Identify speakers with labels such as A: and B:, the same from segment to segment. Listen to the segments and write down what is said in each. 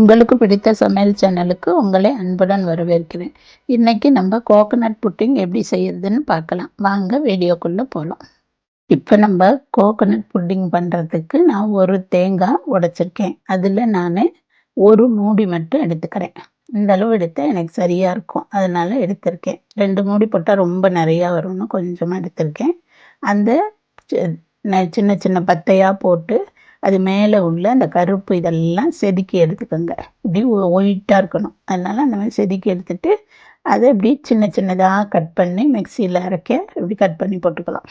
A: உங்களுக்கு பிடித்த சமையல் சேனலுக்கு உங்களை அன்புடன் வரவேற்கிறேன். இன்னைக்கு நம்ம கோகனட் புட்டிங் எப்படி செய்யறதுன்னு பார்க்கலாம். வாங்க வீடியோக்குள்ள போகலாம். இப்போ நம்ம கோகனட் புட்டிங் பண்ணுறதுக்கு நான் ஒரு தேங்காய் உடைச்சிருக்கேன். அதில் நான் ஒரு மூடி மட்டும் எடுத்துக்கிறேன். இந்த அளவு எடுத்தால் எனக்கு சரியாக இருக்கும், அதனால எடுத்திருக்கேன். 2 மூடி போட்டால் ரொம்ப நிறையா வரும்னு கொஞ்சமாக எடுத்திருக்கேன். அந்த சின்ன சின்ன பத்தையாக போட்டு அது மேலே உள்ள அந்த கருப்பு இதெல்லாம் செதுக்கி எடுத்துக்கோங்க. இப்படி ஒயிட்டாக இருக்கணும். அதனால் அந்த மாதிரி செதுக்கி எடுத்துட்டு அதை இப்படி சின்ன சின்னதாக கட் பண்ணி மிக்சியில் அரைக்க இப்படி கட் பண்ணி போட்டுக்கலாம்.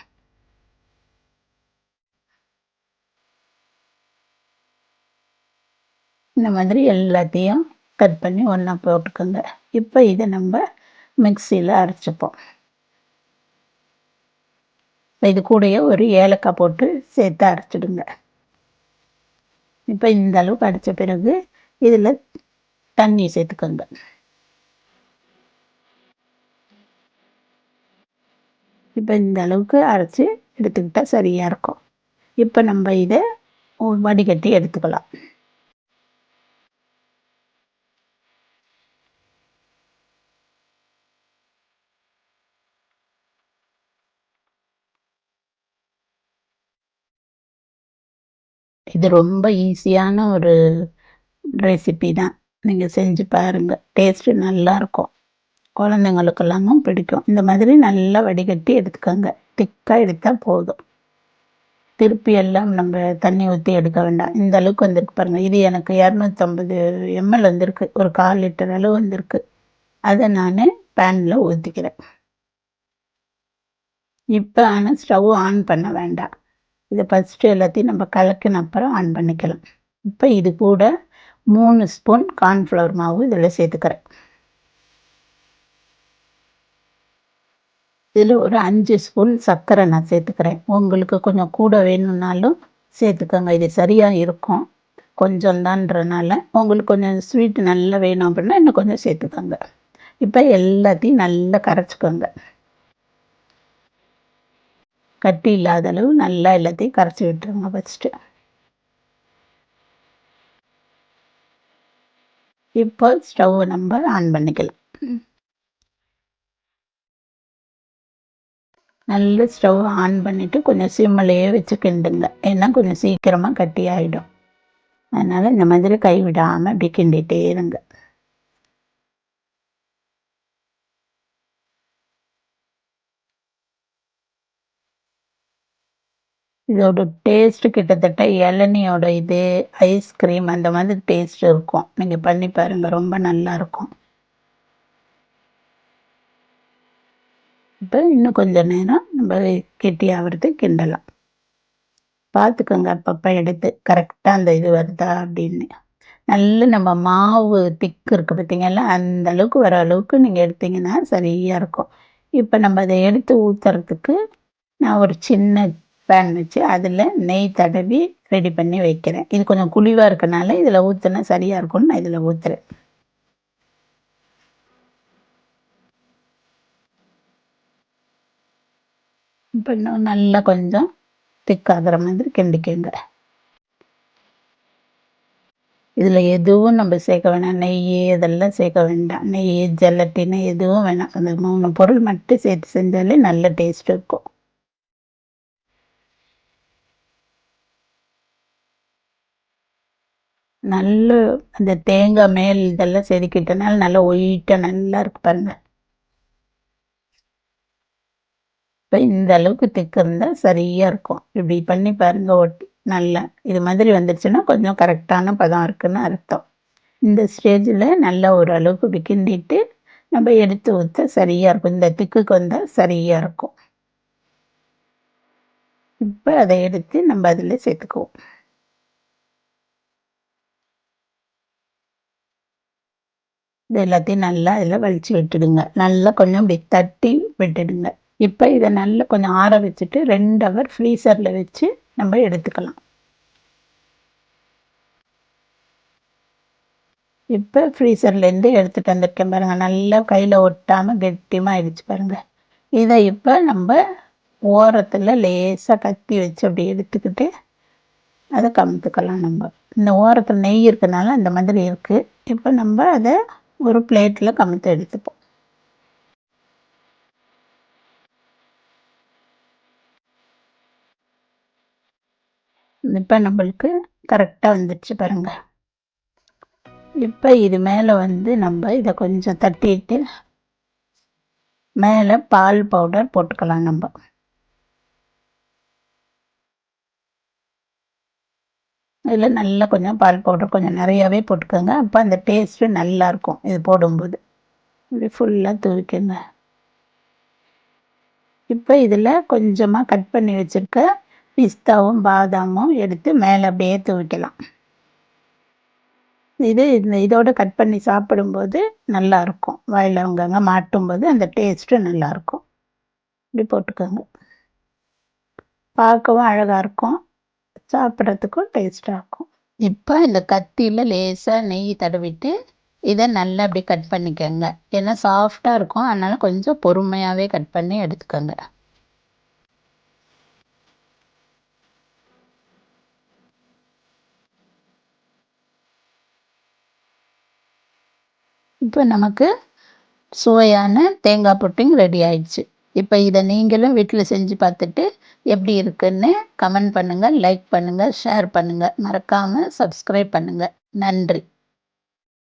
A: இந்த மாதிரி எல்லாத்தையும் கட் பண்ணி ஒன்றா போட்டுக்கோங்க. இப்போ இதை நம்ம மிக்சியில் அரைச்சிப்போம். இது கூடயே ஒரு ஏலக்காய் போட்டு சேர்த்து அரைச்சிடுங்க. இப்போ இந்த அளவுக்கு அரைச்ச பிறகு இதில் தண்ணி சேர்த்துக்கோங்க. இப்போ இந்த அளவுக்கு அரைச்சி எடுத்துக்கிட்டால் சரியாக இருக்கும். இப்போ நம்ம இதை வடிகட்டி எடுத்துக்கலாம். இது ரொம்ப ஈஸியான ஒரு ரெசிபி தான். நீங்கள் செஞ்சு பாருங்கள், டேஸ்ட்டு நல்லாயிருக்கும். குழந்தைங்களுக்கெல்லாமும் பிடிக்கும். இந்த மாதிரி நல்லா வடிகட்டி எடுத்துக்கோங்க. திக்காக எடுத்தால் போதும். திருப்பி எல்லாம் நம்ம தண்ணி ஊற்றி எடுக்க வேண்டாம். இந்த அளவுக்கு வந்திருக்கு பாருங்கள். இது எனக்கு 250 ml வந்திருக்கு. ஒரு 1/4 லிட்டர் அளவு வந்திருக்கு. அதை நான் பேனில் ஊற்றிக்கிறேன். இப்போ ஆனால் ஸ்டவ் ஆன் பண்ண வேண்டாம். இதை ஃபஸ்ட்டு எல்லாத்தையும் நம்ம கலக்கின அப்புறம் ஆன் பண்ணிக்கலாம். இப்போ இது கூட 3 ஸ்பூன் கார்ன்ஃப்ளவர் மாவு இதில் சேர்த்துக்கிறேன். இதில் ஒரு 5 ஸ்பூன் சர்க்கரை நான் சேர்த்துக்கிறேன். உங்களுக்கு கொஞ்சம் கூட வேணும்னாலும் சேர்த்துக்கோங்க. இது சரியாக இருக்கும். கொஞ்சம் தான்றனால உங்களுக்கு கொஞ்சம் ஸ்வீட் நல்லா வேணும் அப்படின்னா இன்னும் கொஞ்சம் சேர்த்துக்கோங்க. இப்போ எல்லாத்தையும் நல்லா கரைச்சிக்கோங்க. கட்டி இல்லாத அளவு நல்லா எல்லாத்தையும் கரைச்சி விட்டுருங்க ஃபஸ்ட்டு. இப்போ ஸ்டவ்வை நம்ம ஆன் பண்ணிக்கலாம். நல்ல ஸ்டவ் ஆன் பண்ணிவிட்டு கொஞ்சம் சிம்மிலேயே வச்சு கிண்டுங்க. ஏன்னா கொஞ்சம் சீக்கிரமாக கட்டி ஆகிடும். அதனால் இந்த மாதிரி கைவிடாமல் அப்படி கிண்டிகிட்டே இருங்க. இதோட டேஸ்ட்டு கிட்டத்தட்ட இளநியோட இது ஐஸ்கிரீம் அந்த மாதிரி டேஸ்ட் இருக்கும். நீங்கள் பண்ணி பாருங்கள், ரொம்ப நல்லாயிருக்கும். இப்போ இன்னும் கொஞ்சம் நேரம் நம்ம கெட்டி ஆகிறது கிண்டலாம். பார்த்துக்கோங்க அப்பப்போ எடுத்து கரெக்டாக அந்த இது வருதா அப்படின்னு. நல்ல நம்ம மாவு திக்கு இருக்குது பார்த்தீங்களா, அந்த அளவுக்கு வர அளவுக்கு நீங்கள் எடுத்தீங்கன்னா சரியாக இருக்கும். இப்போ நம்ம அதை எடுத்து ஊற்றுறதுக்கு நான் ஒரு சின்ன பேன் வச்சு அதில் நெய் தடவி ரெடி பண்ணி வைக்கிறேன். இது கொஞ்சம் குழிவாக இருக்கனால இதில் ஊற்றினா சரியாக இருக்கும்னு நான் இதில் ஊற்றுறேன். இப்போ இன்னும் நல்லா கொஞ்சம் திக்காகிற மாதிரி கிண்டிக்கோங்க. இதில் எதுவும் நம்ம சேர்க்க வேணாம். நெய் இதெல்லாம் சேர்க்க வேண்டாம். நெய், ஜெலட்டின் எதுவும் வேணாம். அந்த 3 பொருள் மட்டும் சேர்த்து செஞ்சாலே நல்ல டேஸ்ட் இருக்கும். நல்ல அந்த தேங்காய் மேல் இதெல்லாம் செதுக்கிட்டனால நல்லா ஒயிட்டாக நல்லா இருக்கு பாருங்க. இப்போ இந்த அளவுக்கு திக்கு இருந்தால் சரியாக இருக்கும். இப்படி பண்ணி பாருங்க. நல்லா இது மாதிரி வந்துடுச்சுன்னா கொஞ்சம் கரெக்டான பதம் இருக்குன்னு அர்த்தம். இந்த ஸ்டேஜில் நல்லா ஒரு அளவுக்கு இப்படி கிண்டிட்டு நம்ம எடுத்து ஊற்ற சரியாக இருக்கும். இந்த திக்குக்கு வந்தால் சரியாக இருக்கும். இப்போ அதை எடுத்து நம்ம அதில் சேர்த்துக்குவோம். இது எல்லாத்தையும் நல்லா இதில் வலிச்சு விட்டுடுங்க. நல்லா கொஞ்சம் இப்படி தட்டி விட்டுடுங்க. இப்போ இதை நல்லா கொஞ்சம் ஆற வச்சுட்டு 2 ஹவர் ஃப்ரீசரில் வச்சு நம்ம எடுத்துக்கலாம். இப்போ ஃப்ரீசர்லேருந்து எடுத்துகிட்டு வந்திருக்கேன் பாருங்கள். நல்லா கையில் ஒட்டாமல் கெட்டியமாக ஆயிடுச்சு பாருங்கள். இதை இப்போ நம்ம ஓரத்தில் லேசாக கத்தி வச்சு அப்படி எடுத்துக்கிட்டு அதை கமுத்துக்கலாம் நம்ம. இந்த ஓரத்தில் நெய் இருக்கனால அந்த மாதிரி இருக்குது. இப்போ நம்ம அதை ஒரு பிளேட்டில் கமுத்து எடுத்துப்போம். இப்போ நம்மளுக்கு கரெக்டாக வந்துடுச்சு பாருங்க. இப்போ இது மேலே வந்து நம்ம இதை கொஞ்சம் தட்டிட்டு மேலே பால் பவுடர் போட்டுக்கலாம். நம்ம இதில் நல்லா கொஞ்சம் பால் பவுடர் கொஞ்சம் நிறையாவே போட்டுக்கோங்க. அப்போ அந்த டேஸ்ட்டு நல்லாயிருக்கும். இது போடும்போது இப்படி ஃபுல்லாக தூவிக்கங்க. இப்போ இதில் கொஞ்சமாக கட் பண்ணி வச்சுருக்க பிஸ்தாவும் பாதாமும் எடுத்து மேலே அப்படியே தூவிக்கலாம். இதோட கட் பண்ணி சாப்பிடும்போது நல்லாயிருக்கும். வாயில் அங்கங்கே மாட்டும்போது அந்த டேஸ்ட்டு நல்லாயிருக்கும். இப்படி போட்டுக்கோங்க. பார்க்கவும் அழகாக இருக்கும், சாப்பிட்றதுக்கும் டேஸ்ட்டாக இருக்கும். இப்போ இந்த கத்தியில் லேசாக நெய் தடவிட்டு இதை நல்லா அப்படி கட் பண்ணிக்கோங்க. ஏன்னா சாஃப்டாக இருக்கும், அதனால் கொஞ்சம் பொறுமையாகவே கட் பண்ணி எடுத்துக்கோங்க. இப்போ நமக்கு சுவையான தேங்காய் புட்டிங் ரெடி ஆயிடுச்சு. இப்போ இதை நீங்களும் வீட்டில் செஞ்சு பார்த்துட்டு எப்படி இருக்குன்னு கமெண்ட் பண்ணுங்கள், லைக் பண்ணுங்கள், ஷேர் பண்ணுங்கள். மறக்காமல் சப்ஸ்கிரைப் பண்ணுங்கள். நன்றி.